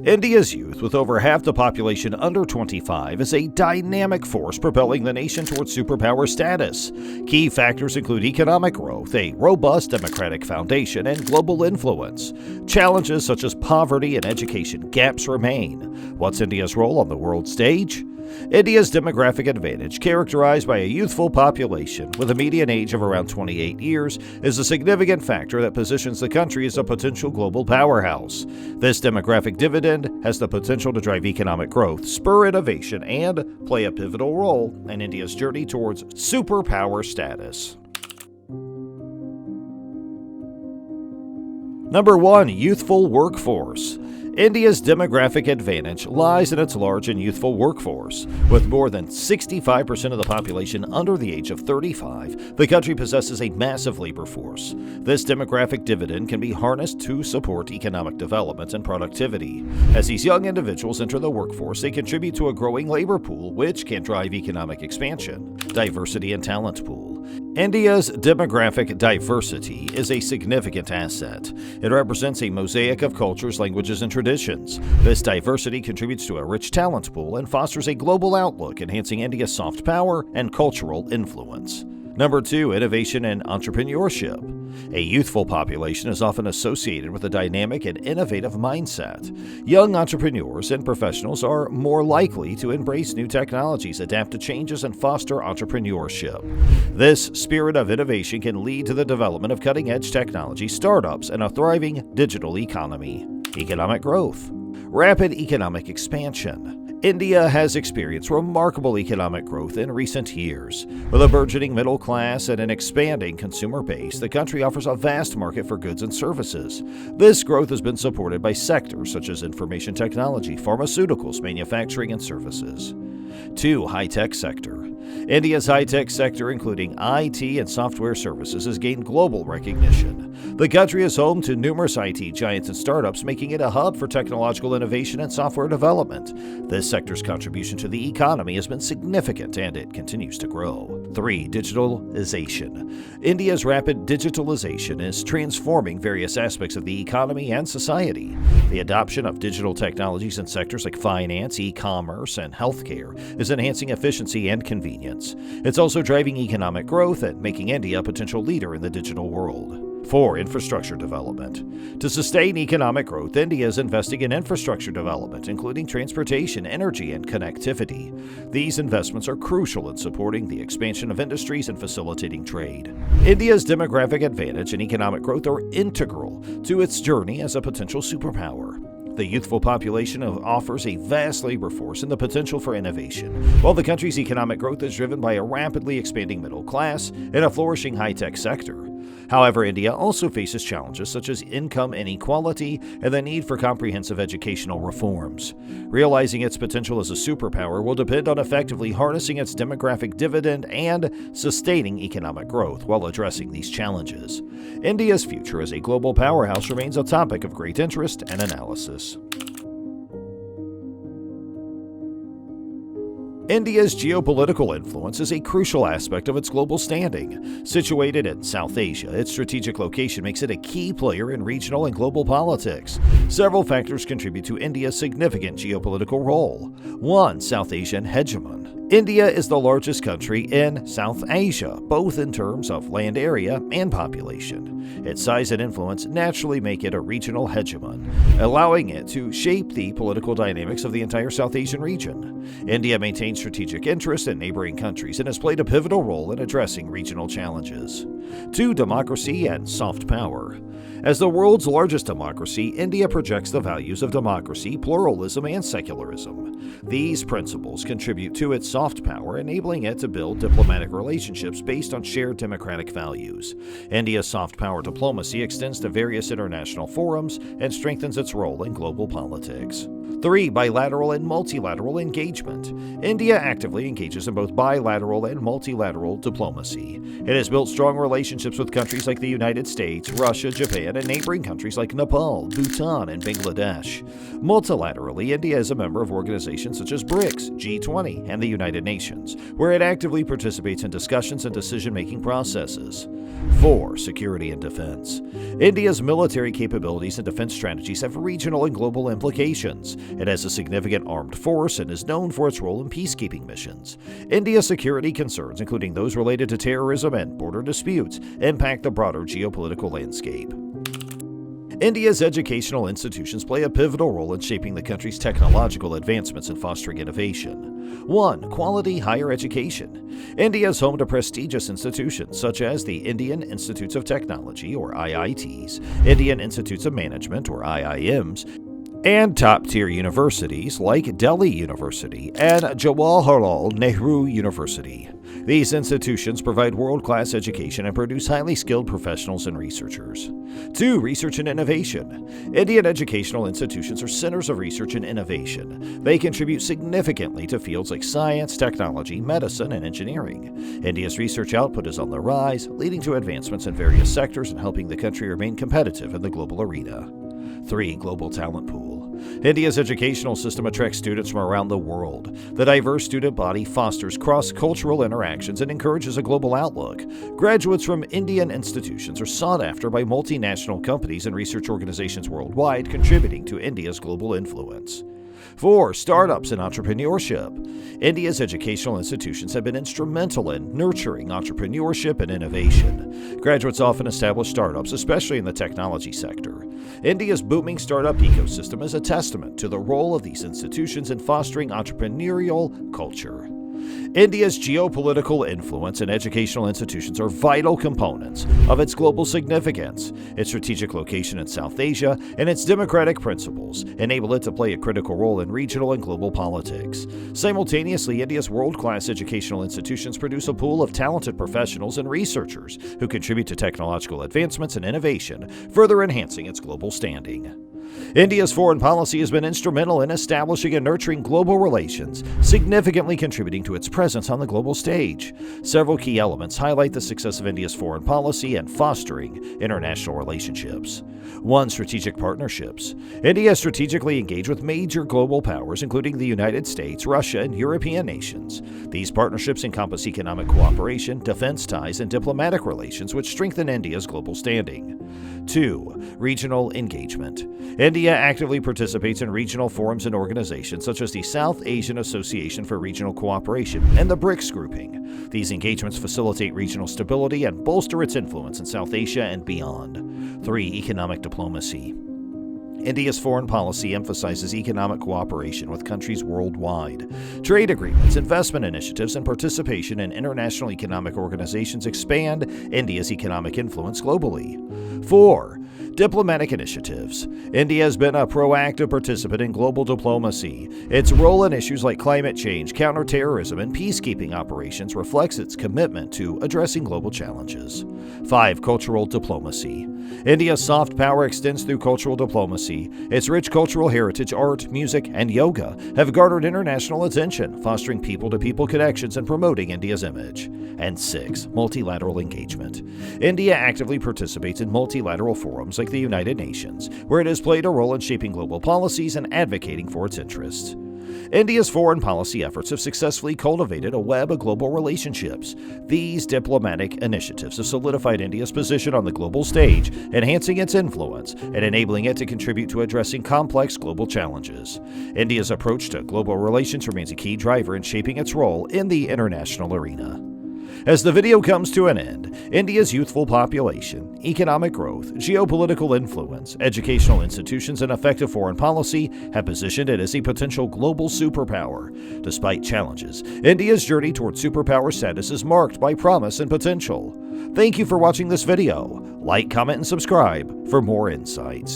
India's youth, with over half the population under 25, is a dynamic force propelling the nation towards superpower status. Key factors include economic growth, a robust democratic foundation, and global influence. Challenges such as poverty and education gaps remain. What's India's role on the world stage? India's demographic advantage, characterized by a youthful population with a median age of around 28 years, is a significant factor that positions the country as a potential global powerhouse. This demographic dividend has the potential to drive economic growth, spur innovation, and play a pivotal role in India's journey towards superpower status. Number 1. Youthful workforce. India's demographic advantage lies in its large and youthful workforce. With more than 65% of the population under the age of 35, the country possesses a massive labor force. This demographic dividend can be harnessed to support economic development and productivity. As these young individuals enter the workforce, they contribute to a growing labor pool, which can drive economic expansion. Diversity and talent pool. India's demographic diversity is a significant asset. It represents a mosaic of cultures, languages, and traditions. This diversity contributes to a rich talent pool and fosters a global outlook, enhancing India's soft power and cultural influence. Number 2. Innovation and entrepreneurship. A youthful population is often associated with a dynamic and innovative mindset. Young entrepreneurs and professionals are more likely to embrace new technologies, adapt to changes, and foster entrepreneurship. This spirit of innovation can lead to the development of cutting-edge technology startups and a thriving digital economy. Economic growth. Rapid economic expansion. India has experienced remarkable economic growth in recent years. With a burgeoning middle class and an expanding consumer base, the country offers a vast market for goods and services. This growth has been supported by sectors such as information technology, pharmaceuticals, manufacturing, and services. 2. High-tech sector. India's high-tech sector, including IT and software services, has gained global recognition. The country is home to numerous IT giants and startups, making it a hub for technological innovation and software development. This sector's contribution to the economy has been significant, and it continues to grow. 3. Digitalization. India's rapid digitalization is transforming various aspects of the economy and society. The adoption of digital technologies in sectors like finance, e-commerce, and healthcare is enhancing efficiency and convenience. It's also driving economic growth and making India a potential leader in the digital world. 4. Infrastructure development. To sustain economic growth, India is investing in infrastructure development, including transportation, energy, and connectivity. These investments are crucial in supporting the expansion of industries and facilitating trade. India's demographic advantage and economic growth are integral to its journey as a potential superpower. The youthful population offers a vast labor force and the potential for innovation, while the country's economic growth is driven by a rapidly expanding middle class and a flourishing high-tech sector. However, India also faces challenges such as income inequality and the need for comprehensive educational reforms. Realizing its potential as a superpower will depend on effectively harnessing its demographic dividend and sustaining economic growth while addressing these challenges. India's future as a global powerhouse remains a topic of great interest and analysis. India's geopolitical influence is a crucial aspect of its global standing. Situated in South Asia, its strategic location makes it a key player in regional and global politics. Several factors contribute to India's significant geopolitical role. 1. South Asian hegemon. India is the largest country in South Asia, both in terms of land area and population. Its size and influence naturally make it a regional hegemon, allowing it to shape the political dynamics of the entire South Asian region. India maintains strategic interest in neighboring countries and has played a pivotal role in addressing regional challenges. 2. Democracy and soft power. As the world's largest democracy, India projects the values of democracy, pluralism, and secularism. These principles contribute to its soft power, enabling it to build diplomatic relationships based on shared democratic values. India's soft power diplomacy extends to various international forums and strengthens its role in global politics. 3. Bilateral and multilateral engagement. India actively engages in both bilateral and multilateral diplomacy. It has built strong relationships with countries like the United States, Russia, Japan, and neighboring countries like Nepal, Bhutan, and Bangladesh. Multilaterally, India is a member of organizations such as BRICS, G20, and the United Nations, where it actively participates in discussions and decision-making processes. 4. Security and defense. India's military capabilities and defense strategies have regional and global implications. It has a significant armed force and is known for its role in peacekeeping missions. India's security concerns, including those related to terrorism and border disputes, impact the broader geopolitical landscape. India's educational institutions play a pivotal role in shaping the country's technological advancements and fostering innovation. 1. Quality higher education. India is home to prestigious institutions such as the Indian Institutes of Technology, or IITs, Indian Institutes of Management, or IIMs, and top-tier universities like Delhi University and Jawaharlal Nehru University. These institutions provide world-class education and produce highly skilled professionals and researchers. 2. Research and innovation. Indian educational institutions are centers of research and innovation. They contribute significantly to fields like science, technology, medicine, and engineering. India's research output is on the rise, leading to advancements in various sectors and helping the country remain competitive in the global arena. 3. Global talent pool. India's educational system attracts students from around the world. The diverse student body fosters cross-cultural interactions and encourages a global outlook. Graduates from Indian institutions are sought after by multinational companies and research organizations worldwide, contributing to India's global influence. 4. Startups and entrepreneurship. India's educational institutions have been instrumental in nurturing entrepreneurship and innovation. Graduates often establish startups, especially in the technology sector. India's booming startup ecosystem is a testament to the role of these institutions in fostering entrepreneurial culture. India's geopolitical influence and educational institutions are vital components of its global significance. Its strategic location in South Asia and its democratic principles enable it to play a critical role in regional and global politics. Simultaneously, India's world-class educational institutions produce a pool of talented professionals and researchers who contribute to technological advancements and innovation, further enhancing its global standing. India's foreign policy has been instrumental in establishing and nurturing global relations, significantly contributing to its presence on the global stage. Several key elements highlight the success of India's foreign policy and fostering international relationships. 1. Strategic partnerships. India is strategically engaged with major global powers, including the United States, Russia, and European nations. These partnerships encompass economic cooperation, defense ties, and diplomatic relations, which strengthen India's global standing. 2. Regional engagement. India actively participates in regional forums and organizations such as the South Asian Association for Regional Cooperation and the BRICS grouping. These engagements facilitate regional stability and bolster its influence in South Asia and beyond. 3. Economic diplomacy. India's foreign policy emphasizes economic cooperation with countries worldwide. Trade agreements, investment initiatives, and participation in international economic organizations expand India's economic influence globally. 4. Diplomatic initiatives. India has been a proactive participant in global diplomacy. Its role in issues like climate change, counterterrorism, and peacekeeping operations reflects its commitment to addressing global challenges. 5. Cultural diplomacy. India's soft power extends through cultural diplomacy. Its rich cultural heritage, art, music, and yoga have garnered international attention, fostering people-to-people connections and promoting India's image. And 6. Multilateral engagement. India actively participates in multilateral forums like the United Nations, where it has played a role in shaping global policies and advocating for its interests. India's foreign policy efforts have successfully cultivated a web of global relationships. These diplomatic initiatives have solidified India's position on the global stage, enhancing its influence and enabling it to contribute to addressing complex global challenges. India's approach to global relations remains a key driver in shaping its role in the international arena. As the video comes to an end, India's youthful population, economic growth, geopolitical influence, educational institutions, and effective foreign policy have positioned it as a potential global superpower. Despite challenges, India's journey toward superpower status is marked by promise and potential. Thank you for watching this video. Like, comment, and subscribe for more insights.